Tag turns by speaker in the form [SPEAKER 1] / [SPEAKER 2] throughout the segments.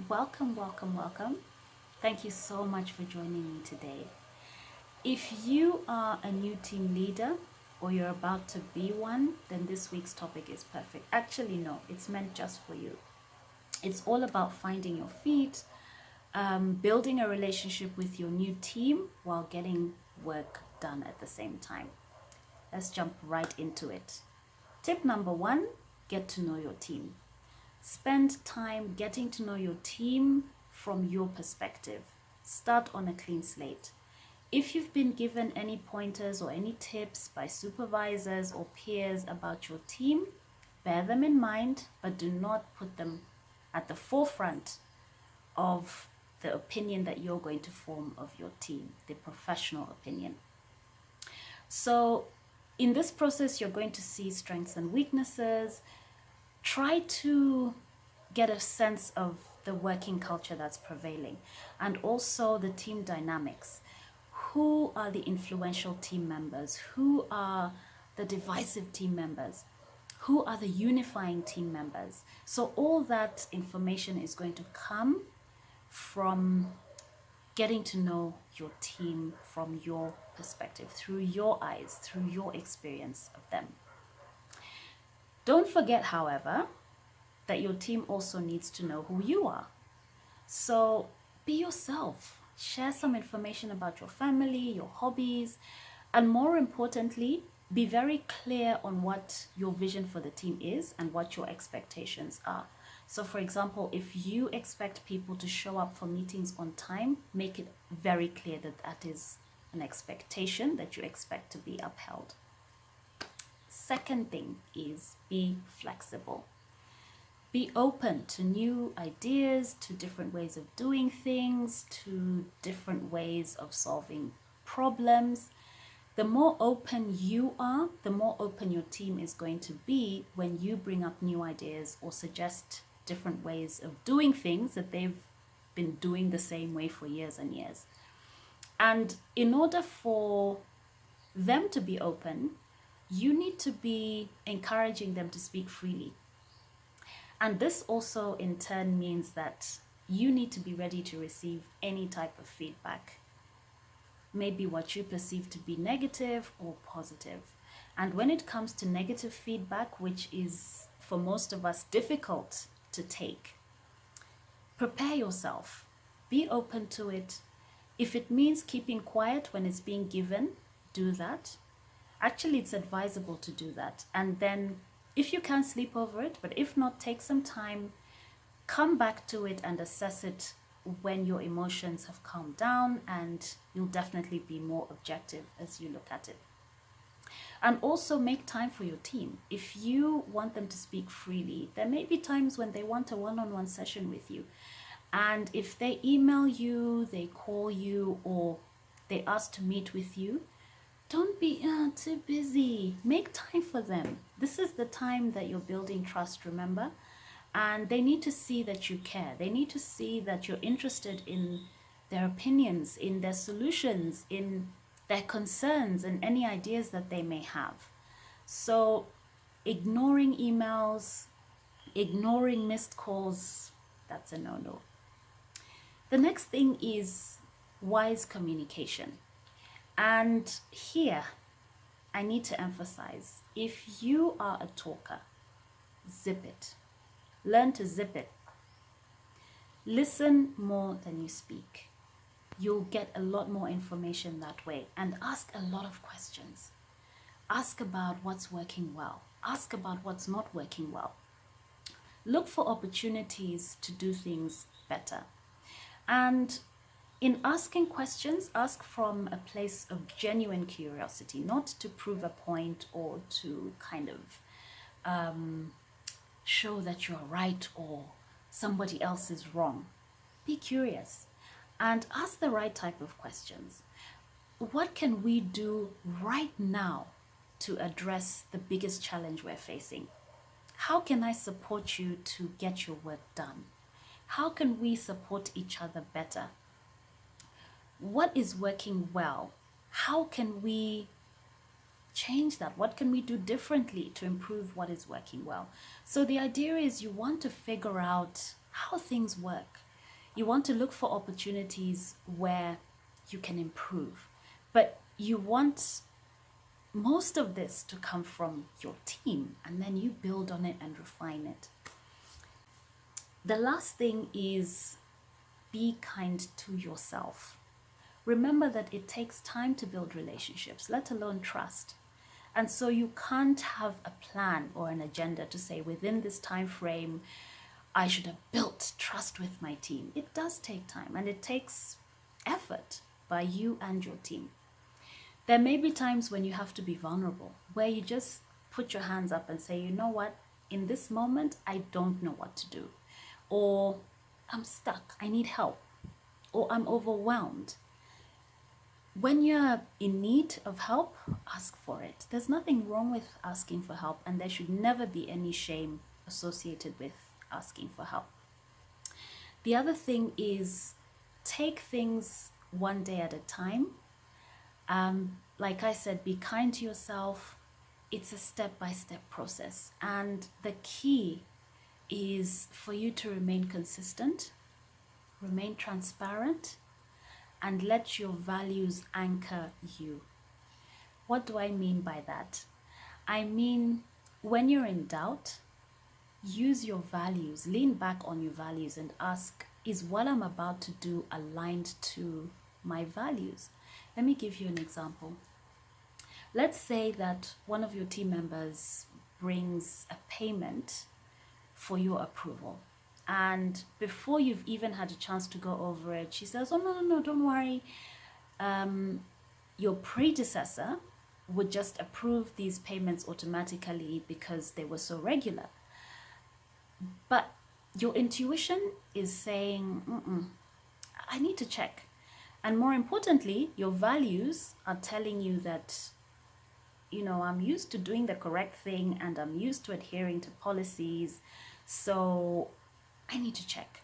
[SPEAKER 1] Welcome, welcome, welcome. Thank you so much for joining me today. If you are a new team leader or you're about to be one, then this week's topic is perfect. Actually, no, it's meant just for you. It's all about finding your feet, building a relationship with your new team while getting work done at the same time. Let's jump right into it. Tip number one, get to know your team. Spend time getting to know your team from your perspective. Start on a clean slate. If you've been given any pointers or any tips by supervisors or peers about your team, bear them in mind, but do not put them at the forefront of the opinion that you're going to form of your team, the professional opinion. So in this process, you're going to see strengths and weaknesses. Try to get a sense of the working culture that's prevailing and also the team dynamics. Who are the influential team members? Who are the divisive team members? Who are the unifying team members? So all that information is going to come from getting to know your team from your perspective, through your eyes, through your experience of them. Don't forget, however, that your team also needs to know who you are. So be yourself. Share some information about your family, your hobbies, and more importantly, be very clear on what your vision for the team is and what your expectations are. So for example, if you expect people to show up for meetings on time, make it very clear that that is an expectation that you expect to be upheld. Second thing is be flexible. Be open to new ideas, to different ways of doing things, to different ways of solving problems. The more open you are, the more open your team is going to be when you bring up new ideas or suggest different ways of doing things that they've been doing the same way for years and years. And in order for them to be open, you need to be encouraging them to speak freely. And this also in turn means that you need to be ready to receive any type of feedback. Maybe what you perceive to be negative or positive. And when it comes to negative feedback, which is for most of us difficult to take, prepare yourself. Be open to it. If it means keeping quiet when it's being given, do that. Actually, it's advisable to do that. And then if you can sleep over it, but if not, take some time, come back to it and assess it when your emotions have calmed down, and you'll definitely be more objective as you look at it. And also make time for your team. If you want them to speak freely, there may be times when they want a one-on-one session with you. And if they email you, they call you, or they ask to meet with you, don't be too busy. Make time for them. This is the time that you're building trust, remember? And they need to see that you care. They need to see that you're interested in their opinions, in their solutions, in their concerns, and any ideas that they may have. So ignoring emails, ignoring missed calls, that's a no-no. The next thing is wise communication. And here, I need to emphasize, if you are a talker, zip it. Learn to zip it. Listen more than you speak. You'll get a lot more information that way, and ask a lot of questions. Ask about what's working well. Ask about what's not working well. Look for opportunities to do things better. And in asking questions, ask from a place of genuine curiosity, not to prove a point or to kind of show that you're right or somebody else is wrong. Be curious and ask the right type of questions. What can we do right now to address the biggest challenge we're facing? How can I support you to get your work done? How can we support each other better? What is working well? How can we change that? What can we do differently to improve what is working well? So the idea is you want to figure out how things work. You want to look for opportunities where you can improve, but you want most of this to come from your team, and then you build on it and refine it. The last thing is be kind to yourself. Remember that it takes time to build relationships, let alone trust. And so you can't have a plan or an agenda to say within this time frame, I should have built trust with my team. It does take time, and it takes effort by you and your team. There may be times when you have to be vulnerable, where you just put your hands up and say, you know what, in this moment, I don't know what to do. Or I'm stuck, I need help. Or I'm overwhelmed. When you're in need of help, ask for it. There's nothing wrong with asking for help, and there should never be any shame associated with asking for help. The other thing is take things one day at a time. Like I said, be kind to yourself. It's a step-by-step process. And the key is for you to remain consistent, remain transparent, and let your values anchor you. What do I mean by that? I mean, when you're in doubt, use your values, lean back on your values and ask, is what I'm about to do aligned to my values? Let me give you an example. Let's say that one of your team members brings a payment for your approval. And before you've even had a chance to go over it, she says, oh, no, don't worry. Your predecessor would just approve these payments automatically because they were so regular. But your intuition is saying, I need to check. And more importantly, your values are telling you that, I'm used to doing the correct thing and I'm used to adhering to policies. So I need to check.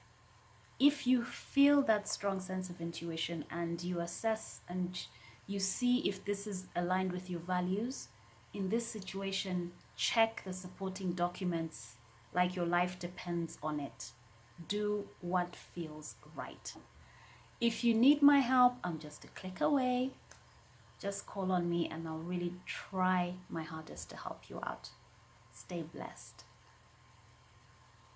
[SPEAKER 1] If you feel that strong sense of intuition and you assess and you see if this is aligned with your values, in this situation, check the supporting documents like your life depends on it. Do what feels right. If you need my help, I'm just a click away. Just call on me and I'll really try my hardest to help you out. Stay blessed.